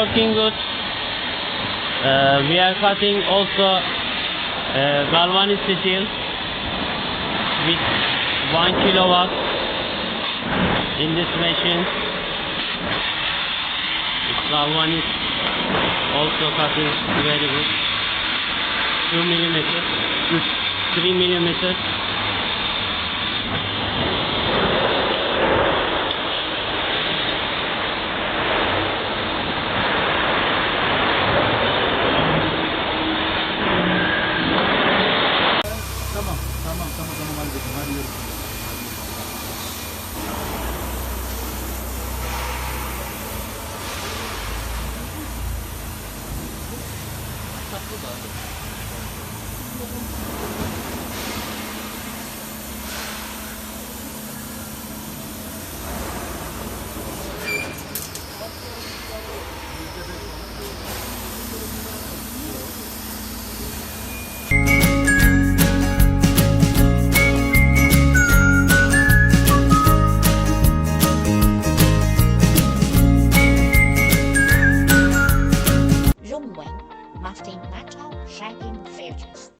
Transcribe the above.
working good. We are cutting also galvanic steel with 1 kilowatt in this machine. It's galvanic, also cutting very good. 2 millimeter, 3 millimeter. Tamam halledin. Hadi yürü. Tatlı Rongwin, mastering metal shaping futures.